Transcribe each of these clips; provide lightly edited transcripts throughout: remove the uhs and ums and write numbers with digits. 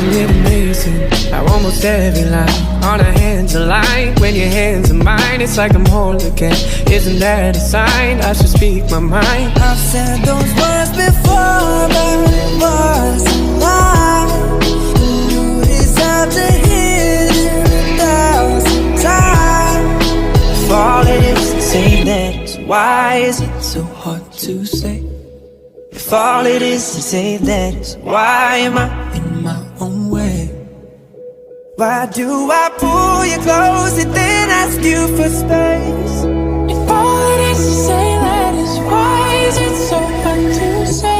Isn't it amazing how almost every line on our hands align? When your hands are mine, it's like I'm whole again. Isn't that a sign? I should speak my mind. I've said those words before, but it was a lie. You deserve to hear it 1,000 times. If all it is to say that, why is it so hard to say? If all it is to say that, why am I in my own way? Why do I pull you close and then ask you for space? If all it is to say that is why is it so hard to say?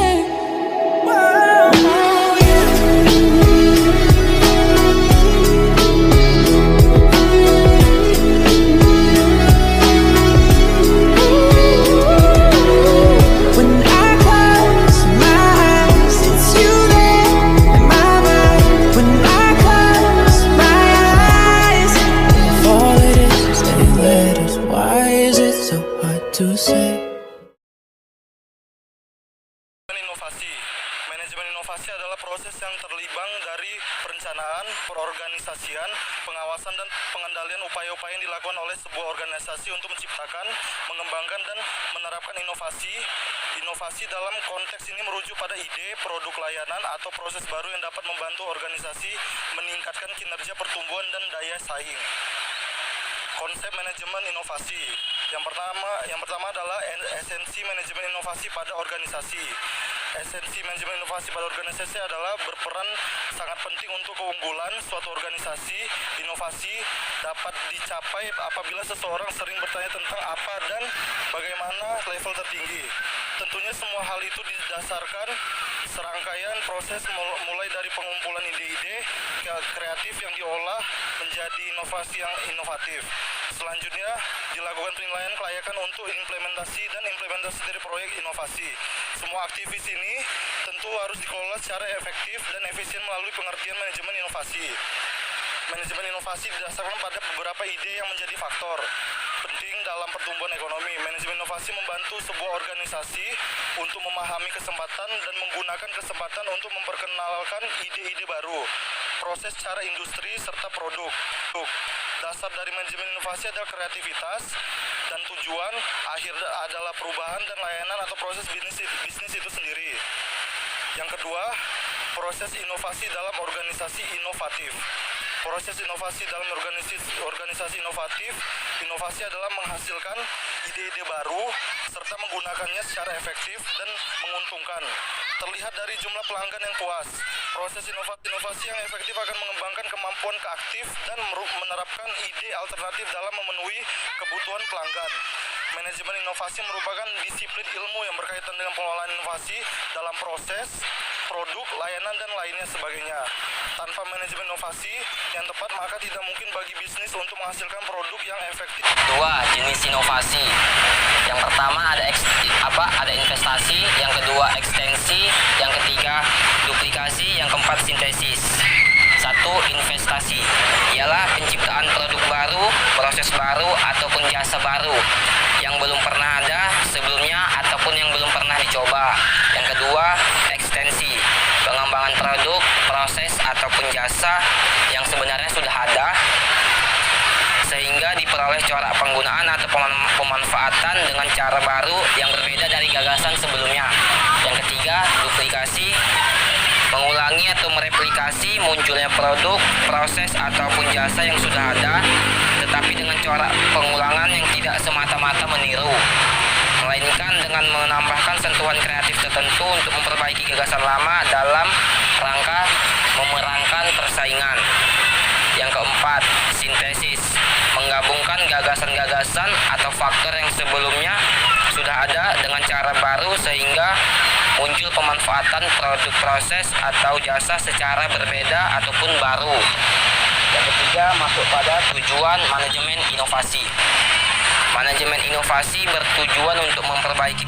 When I close my eyes, it's you there in my mind. When I close my eyes, If all it is to say that is why is it so hard to say? Inovasi. Manajemen inovasi adalah proses yang terlibat dari perencanaan, perorganisasian, pengawasan dan pengendalian upaya-upaya yang dilakukan oleh sebuah organisasi untuk menciptakan, mengembangkan dan menerapkan inovasi. Inovasi dalam konteks ini merujuk pada ide, produk layanan atau proses baru yang dapat membantu organisasi meningkatkan kinerja pertumbuhan dan daya saing. Konsep manajemen inovasi. Yang pertama adalah esensi manajemen inovasi pada organisasi. Esensi manajemen inovasi pada organisasi adalah berperan sangat penting untuk keunggulan suatu organisasi. Inovasi dapat dicapai apabila seseorang sering bertanya tentang apa dan bagaimana level tertinggi. Tentunya semua hal itu didasarkan serangkaian proses mulai dari pengumpulan ide-ide kreatif yang diolah menjadi inovasi yang inovatif. Selanjutnya dilakukan penilaian kelayakan untuk implementasi dari proyek inovasi. Semua aktivis ini tentu harus dikelola secara efektif dan efisien melalui pengertian manajemen inovasi. Manajemen inovasi didasarkan pada beberapa ide yang menjadi faktor penting dalam pertumbuhan ekonomi. Manajemen inovasi membantu sebuah organisasi untuk memahami kesempatan dan menggunakan kesempatan untuk memperkenalkan ide-ide baru, proses cara industri serta produk. Dasar dari manajemen inovasi adalah kreativitas dan tujuan akhir adalah perubahan dan layanan atau proses bisnis itu sendiri. Yang kedua, proses inovasi dalam organisasi inovatif. Proses inovasi dalam organisasi inovatif. Inovasi adalah menghasilkan ide-ide baru serta menggunakannya secara efektif dan menguntungkan. Terlihat dari jumlah pelanggan yang puas. Proses inovasi yang efektif akan mengembangkan kemampuan keaktif dan menerapkan ide alternatif dalam memenuhi kebutuhan pelanggan. Manajemen inovasi merupakan disiplin ilmu yang berkaitan dengan pengelolaan inovasi dalam proses, produk, layanan, dan lainnya sebagainya. Tanpa manajemen inovasi yang tepat, maka tidak mungkin bagi bisnis untuk menghasilkan produk yang efektif. Dua jenis inovasi. Yang pertama ada investasi, yang kedua ekstensi, yang ketiga duplikasi, yang keempat sintesis. Satu, investasi ialah penciptaan produk baru, proses baru, ataupun jasa baru yang belum pernah ada sebelumnya ataupun yang belum pernah dicoba. Yang kedua, ekstensi, pengembangan produk, proses, ataupun jasa yang sebenarnya sudah ada sehingga diperoleh corak penggunaan atau pemanfaatan dengan cara baru yang berbeda dari gagasan sebelumnya. Yang ketiga, duplikasi, mengulangi atau mereplikasi munculnya produk, proses, ataupun jasa yang sudah ada, tetapi dengan corak pengulangan yang tidak semata-mata meniru, melainkan dengan menambahkan sentuhan kreatif tertentu untuk memperbaiki gagasan lama dalam rangka memerangkan persaingan. Yang keempat, sintesis, menggabungkan gagasan-gagasan atau faktor yang sebelumnya sudah ada dengan cara baru sehingga muncul pemanfaatan produk, proses, atau jasa secara berbeda ataupun baru. Yang ketiga, masuk pada tujuan manajemen inovasi. Manajemen inovasi bertujuan untuk memperbaiki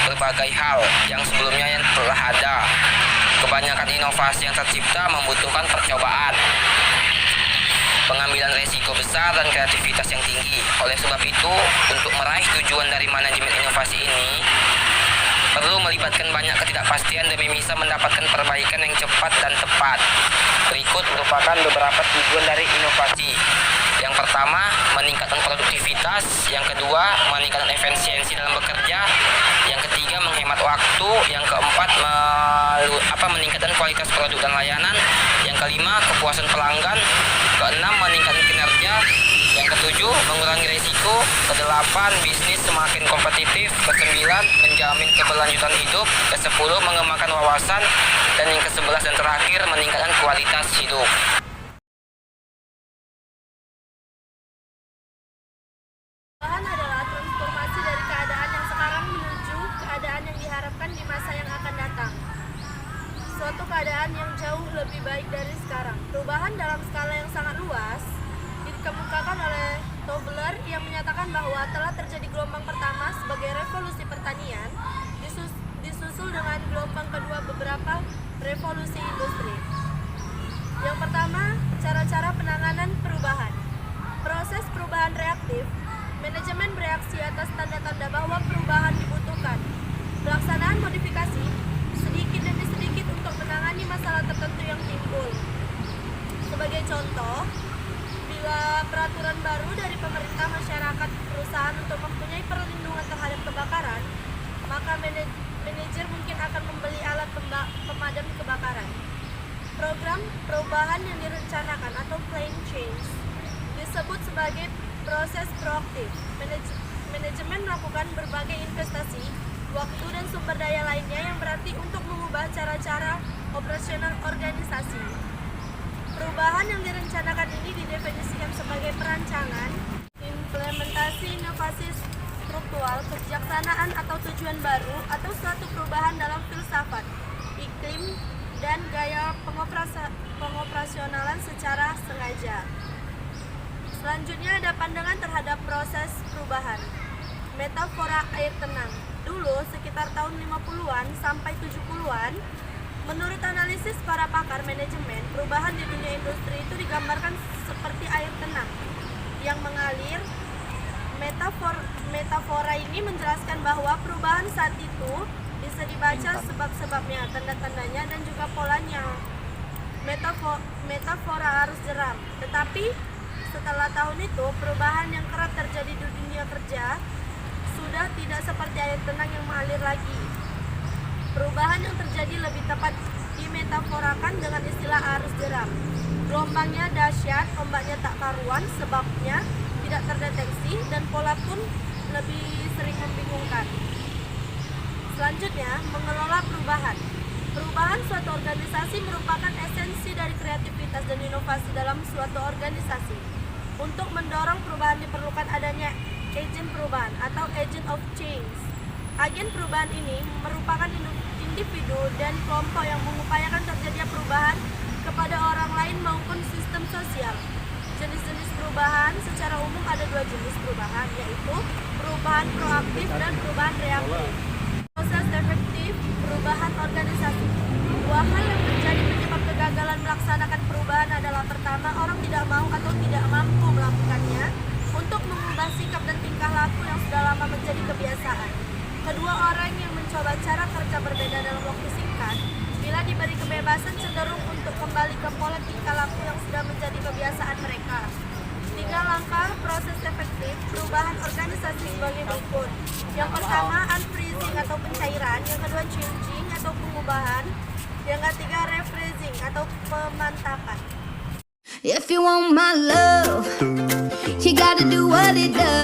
berbagai hal yang sebelumnya yang telah ada. Kebanyakan inovasi yang tercipta membutuhkan percobaan, pengambilan resiko besar, dan kreativitas yang tinggi. Oleh sebab itu, untuk meraih tujuan dari manajemen inovasi ini, perlu melibatkan banyak ketidakpastian demi bisa mendapatkan perbaikan yang cepat dan tepat. Berikut merupakan beberapa tujuan dari inovasi. Yang pertama, meningkatkan produktivitas. Yang kedua, meningkatkan efisiensi dalam bekerja. Yang ketiga, menghemat waktu. Yang keempat, meningkatkan kualitas produk dan layanan. Yang kelima, kepuasan pelanggan. Keenam, meningkatkan kinerja. Yang ketujuh, mengurangi risiko. Kedelapan, bisnis semakin kompetitif. Kesembilan, menjamin keberlanjutan hidup. Kesepuluh, mengembangkan wawasan. Dan yang kesebelas dan terakhir, meningkatkan kualitas hidup. Perubahan adalah transformasi dari keadaan yang sekarang menuju keadaan yang diharapkan di masa yang akan datang. Suatu keadaan yang jauh lebih baik dari sekarang. Perubahan dalam skala yang sangat luas dikemukakan oleh Tobler yang menyatakan bahwa telah terjadi gelombang pertama sebagai revolusi pertanian, disusul dengan gelombang kedua beberapa revolusi industri. Yang pertama, cara-cara penanganan perubahan. Proses perubahan reaktif. Manajemen bereaksi atas tanda-tanda bahwa perubahan dibutuhkan. Pelaksanaan modifikasi sedikit demi sedikit untuk menangani masalah tertentu yang timbul. Sebagai contoh, bila peraturan baru dari pemerintah, masyarakat, perusahaan untuk mempunyai perlindungan terhadap kebakaran, maka manajer mungkin akan membeli alat pemadam kebakaran. Program perubahan yang direncanakan atau plan change disebut sebagai proses proaktif. Manajemen melakukan berbagai investasi, waktu dan sumber daya lainnya yang berarti untuk mengubah cara-cara operasional organisasi. Perubahan yang direncanakan ini didefinisikan sebagai perancangan, implementasi inovasi struktural, kebijaksanaan atau tujuan baru, atau suatu perubahan dalam filsafat, iklim, dan gaya pengoperasionalan secara sengaja. Selanjutnya ada pandangan terhadap proses perubahan. Metafora air tenang. Dulu sekitar tahun 50-an sampai 70-an, menurut analisis para pakar manajemen, perubahan di dunia industri itu digambarkan seperti air tenang yang mengalir. Metafora ini menjelaskan bahwa perubahan saat itu bisa dibaca sebab-sebabnya, tanda-tandanya, dan juga polanya. Metafora arus jeram. Tetapi setelah tahun itu, perubahan yang kerap terjadi di dunia kerja sudah tidak seperti air tenang yang mengalir lagi. Perubahan yang terjadi lebih tepat dimetaforakan dengan istilah arus jeram. Gelombangnya dahsyat, ombaknya tak karuan, sebabnya tidak terdeteksi, dan pola pun lebih sering membingungkan. Selanjutnya, mengelola perubahan. Perubahan suatu organisasi merupakan esensi dari kreativitas dan inovasi dalam suatu organisasi. Untuk mendorong perubahan diperlukan adanya agen perubahan atau agent of change. Agen perubahan ini merupakan individu dan kelompok yang mengupayakan terjadinya perubahan kepada orang lain maupun sistem sosial. Jenis-jenis perubahan secara umum ada dua jenis perubahan, yaitu perubahan proaktif dan perubahan reaktif. Proses efektif perubahan organisasi. Dua hal yang menjadi penyebab kegagalan melaksanakan perubahan adalah: pertama, orang tidak mau atau tidak mampu melakukannya untuk mengubah sikap dan tingkah laku yang sudah lama menjadi kebiasaan. Kedua, orang yang mencoba cara kerja berbeda dalam waktu singkat, bila diberi kebebasan cenderung untuk kembali ke pola tingkah laku yang sudah menjadi kebiasaan mereka. 3 langkah proses efektif perubahan organisasi sebagai berikut. Yang pertama, unfreezing atau pencairan. Yang kedua, changing atau pengubahan. Yang ketiga, rephrasing atau pemantapan. If you want my love, you gotta do what it does.